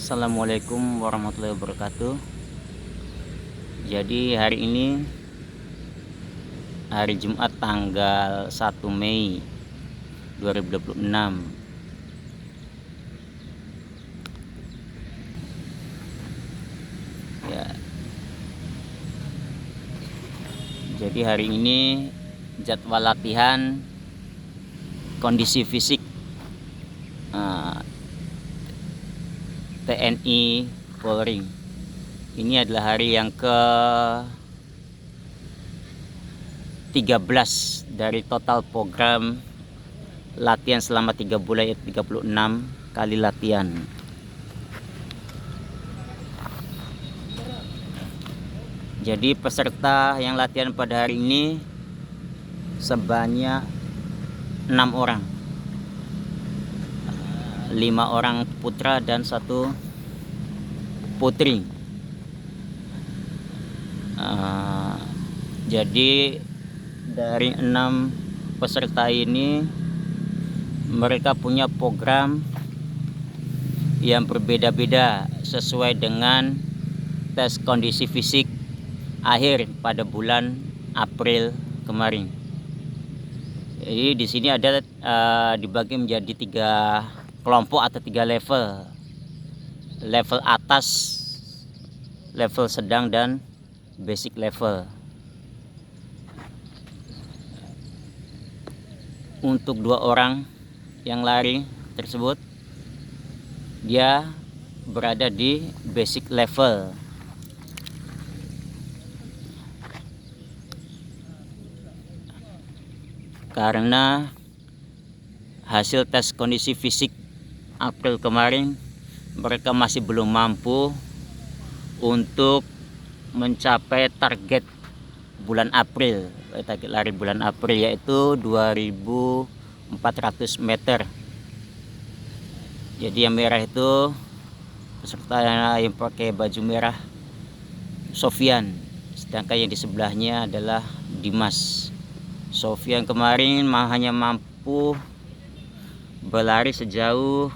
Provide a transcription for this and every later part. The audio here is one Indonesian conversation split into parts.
Assalamualaikum warahmatullahi wabarakatuh. Jadi hari ini hari Jumat tanggal 1 Mei 2026. Ya. Jadi hari ini jadwal latihan kondisi fisik TNI Polri. Ini adalah hari yang ke-13 dari total program latihan selama 3 bulan, 36 kali latihan. Jadi peserta yang latihan pada hari ini sebanyak 6 orang. 5 orang putra dan 1 putri. Jadi dari 6 peserta ini mereka punya program yang berbeda-beda sesuai dengan tes kondisi fisik akhir pada bulan April kemarin. Jadi di sini ada dibagi menjadi 3 kelompok atau 3 level. Level atas, level sedang, dan basic level. Untuk 2 orang yang lari tersebut, dia berada di basic level. Karena hasil tes kondisi fisik April kemarin, mereka masih belum mampu untuk mencapai target bulan April, target lari bulan April, yaitu 2400 meter. Jadi yang merah itu peserta yang pakai baju merah, Sofian, sedangkan yang di sebelahnya adalah Dimas. Sofian kemarin hanya mampu berlari sejauh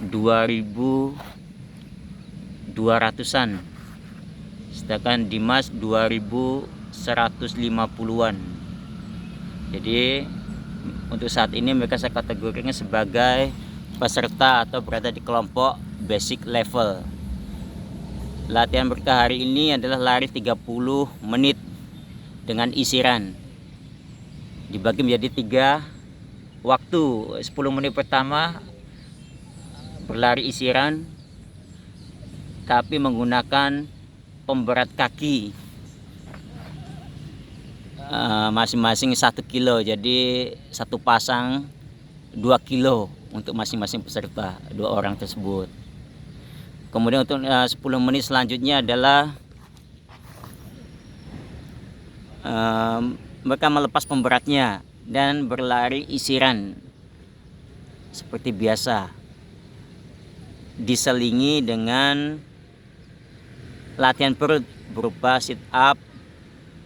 2200-an, sedangkan Dimas 2150-an. Jadi untuk saat ini mereka saya kategorikan sebagai peserta atau berada di kelompok basic level. Latihan mereka hari ini adalah lari 30 menit dengan isiran, dibagi menjadi 3 waktu. 10 menit pertama berlari isiran tapi menggunakan pemberat kaki masing-masing 1 kilo. Jadi satu pasang 2 kilo untuk masing-masing peserta, 2 orang tersebut. Kemudian untuk 10 menit selanjutnya adalah mereka melepas pemberatnya dan berlari isiran seperti biasa, diselingi dengan latihan perut berupa sit up,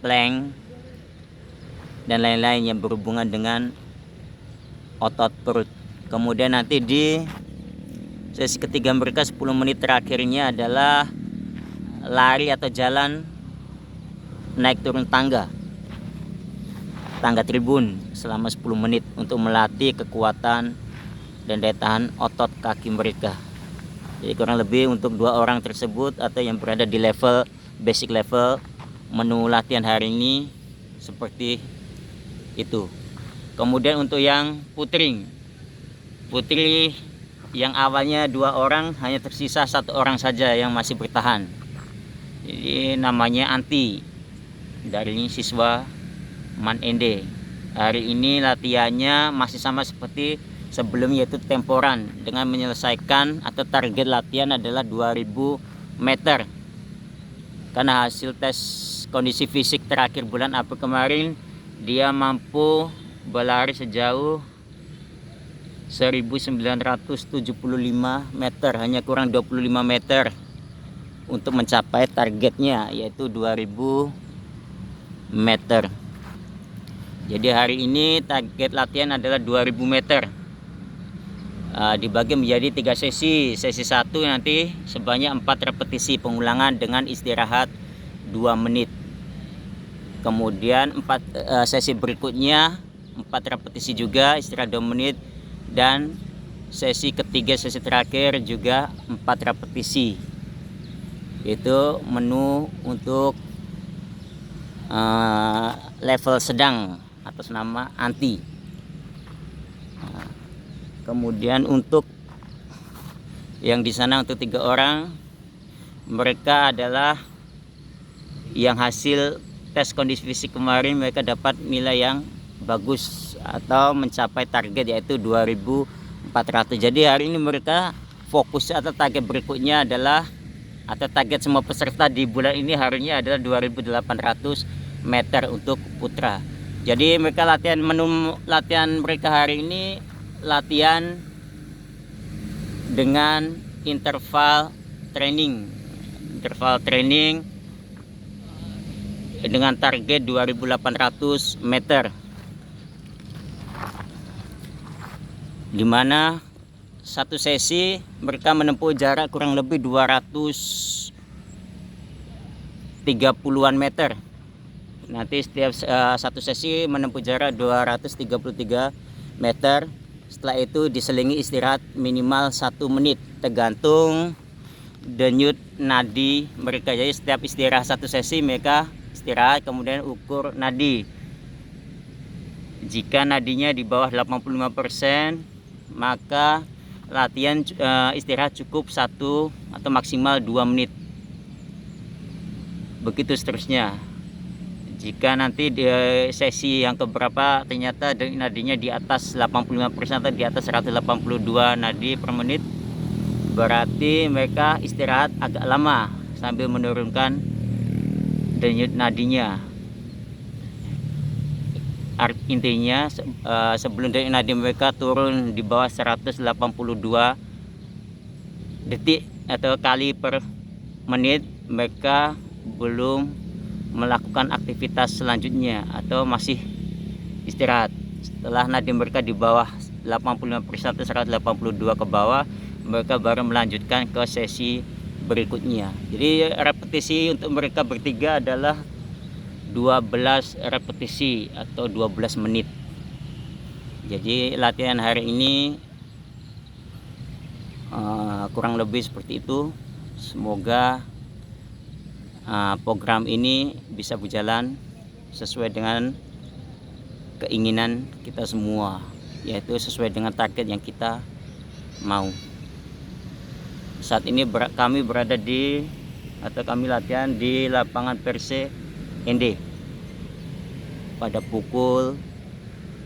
plank, dan lain-lain yang berhubungan dengan otot perut. Kemudian nanti di sesi ketiga mereka 10 menit terakhirnya adalah lari atau jalan naik turun tangga tribun selama 10 menit untuk melatih kekuatan dan daya tahan otot kaki mereka. Jadi kurang lebih untuk 2 orang tersebut atau yang berada di level basic level, menu latihan hari ini seperti itu. Kemudian untuk yang putri yang awalnya 2 orang, hanya tersisa 1 orang saja yang masih bertahan. Jadi namanya Anti, dari siswa Man Ende. Hari ini latihannya masih sama seperti sebelum, yaitu temporan, dengan menyelesaikan atau target latihan adalah 2000 meter. Karena hasil tes kondisi fisik terakhir bulan April kemarin, dia mampu berlari sejauh 1975 meter, hanya kurang 25 meter untuk mencapai targetnya, yaitu 2000 meter. Jadi hari ini target latihan adalah 2000 meter. dibagi menjadi 3 sesi. Sesi 1 nanti sebanyak 4 repetisi pengulangan dengan istirahat 2 menit. Kemudian sesi berikutnya 4 repetisi juga, istirahat 2 menit. Dan sesi ketiga, sesi terakhir juga 4 repetisi. Itu menu untuk level sedang atas nama anti. Kemudian untuk yang di sana untuk 3 orang, mereka adalah yang hasil tes kondisi fisik kemarin mereka dapat nilai yang bagus atau mencapai target yaitu 2400. Jadi hari ini mereka fokus atau target berikutnya adalah atau target semua peserta di bulan ini harinya adalah 2800 meter untuk putra. Jadi mereka menu latihan mereka hari ini latihan dengan interval training dengan target 2800 meter, dimana satu sesi mereka menempuh jarak kurang lebih 230-an meter. Nanti setiap satu sesi menempuh jarak 233 meter. Setelah itu diselingi istirahat minimal 1 menit tergantung denyut nadi mereka. Jadi setiap istirahat satu sesi mereka istirahat, kemudian ukur nadi. Jika nadinya di bawah 85%, maka latihan istirahat cukup 1 atau maksimal 2 menit. Begitu seterusnya. Jika nanti di sesi yang keberapa ternyata nadinya di atas 85% atau di atas 182 nadi per menit, berarti mereka istirahat agak lama sambil menurunkan denyut nadinya. Intinya sebelum denyut nadi mereka turun di bawah 182 detik atau kali per menit, mereka belum melakukan aktivitas selanjutnya atau masih istirahat. Setelah nadi mereka di bawah 85% atau 182 ke bawah, mereka baru melanjutkan ke sesi berikutnya. Jadi repetisi untuk mereka bertiga adalah 12 repetisi atau 12 menit. Jadi latihan hari ini kurang lebih seperti itu. Semoga program ini bisa berjalan sesuai dengan keinginan kita semua, yaitu sesuai dengan target yang kita mau. Saat ini kami berada kami latihan di lapangan Perse ND pada pukul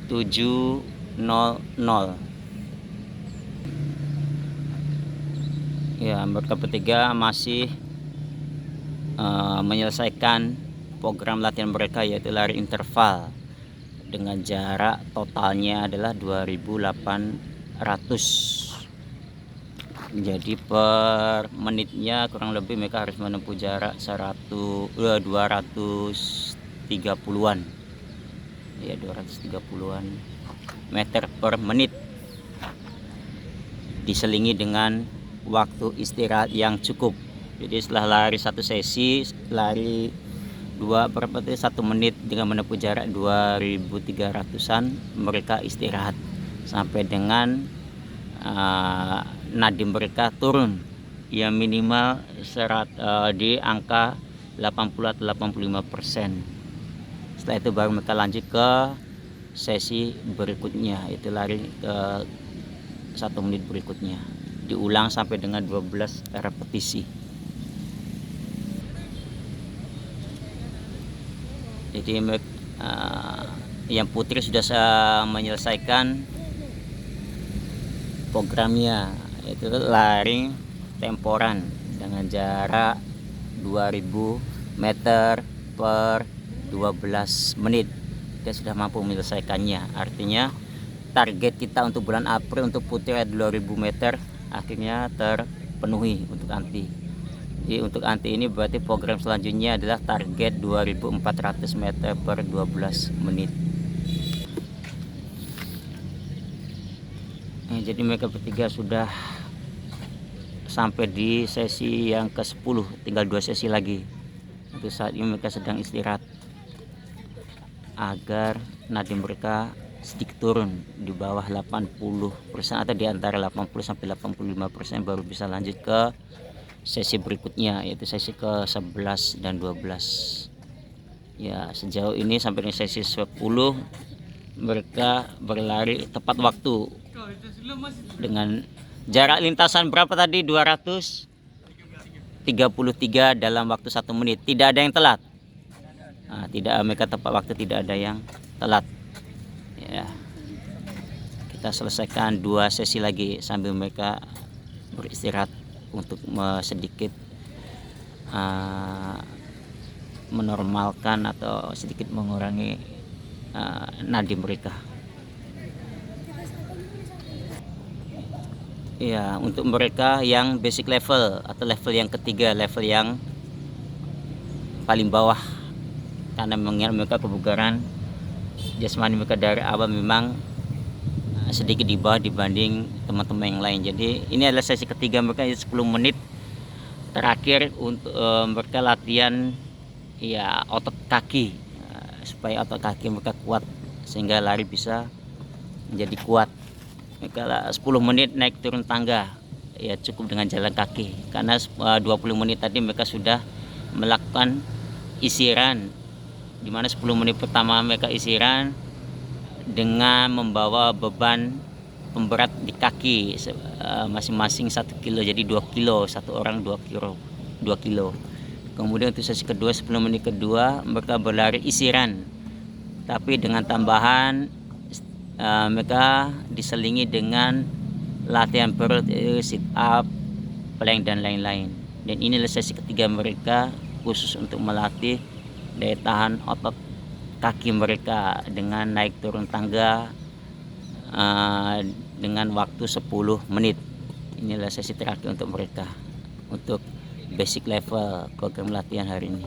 7.00. Ya, mereka bertiga masih menyelesaikan program latihan mereka, yaitu lari interval dengan jarak totalnya adalah 2800. Jadi per menitnya kurang lebih mereka harus menempuh jarak 230-an. Ya, 230-an meter per menit, diselingi dengan waktu istirahat yang cukup. Jadi setelah lari satu sesi, lari 1 menit dengan menempuh jarak 2300-an, mereka istirahat sampai dengan nadi mereka turun ya minimal di angka 80-85%. Setelah itu baru mereka lanjut ke sesi berikutnya, itu lari ke 1 menit berikutnya, diulang sampai dengan 12 repetisi. Jadi yang putri sudah menyelesaikan programnya, yaitu lari temporan dengan jarak 2000 meter per 12 menit. Dia sudah mampu menyelesaikannya. Artinya target kita untuk bulan April untuk putri 2000 meter akhirnya terpenuhi untuk anti. Jadi untuk anti ini berarti program selanjutnya adalah target 2400 meter per 12 menit. Jadi mereka bertiga sudah sampai di sesi yang ke-10, tinggal 2 sesi lagi. Untuk saat ini mereka sedang istirahat agar nadi mereka sedikit turun di bawah 80% atau di antara 80 sampai 85%, baru bisa lanjut ke sesi berikutnya, yaitu sesi ke-11 dan 12. Ya, sejauh ini sampai di sesi 10 mereka berlari tepat waktu dengan jarak lintasan berapa tadi? 233 dalam waktu 1 menit. Tidak ada yang telat. Nah, tidak, mereka tepat waktu, tidak ada yang telat. Ya, kita selesaikan 2 sesi lagi sambil mereka beristirahat untuk sedikit menormalkan atau sedikit mengurangi nadi mereka. Ya, untuk mereka yang basic level atau level yang ketiga, level yang paling bawah, karena mengingat mereka kebugaran jasmani mereka dari awal memang sedikit di bawah dibanding teman-teman yang lain. Jadi ini adalah sesi ketiga mereka, 10 menit terakhir untuk mereka latihan ya otot kaki, supaya otot kaki mereka kuat sehingga lari bisa menjadi kuat. Mereka 10 menit naik turun tangga, ya cukup dengan jalan kaki, karena 20 menit tadi mereka sudah melakukan isiran, dimana 10 menit pertama mereka isiran dengan membawa beban pemberat di kaki masing-masing 1 kilo, jadi 2 kilo, satu orang 2 kilo. Kemudian untuk sesi kedua, 10 menit kedua mereka berlari isiran, tapi dengan tambahan mereka diselingi dengan latihan perut, sit up, plank dan lain-lain. Dan inilah sesi ketiga mereka khusus untuk melatih daya tahan otot kaki mereka dengan naik turun tangga dengan waktu 10 menit. Inilah sesi terakhir untuk mereka untuk basic level program latihan hari ini.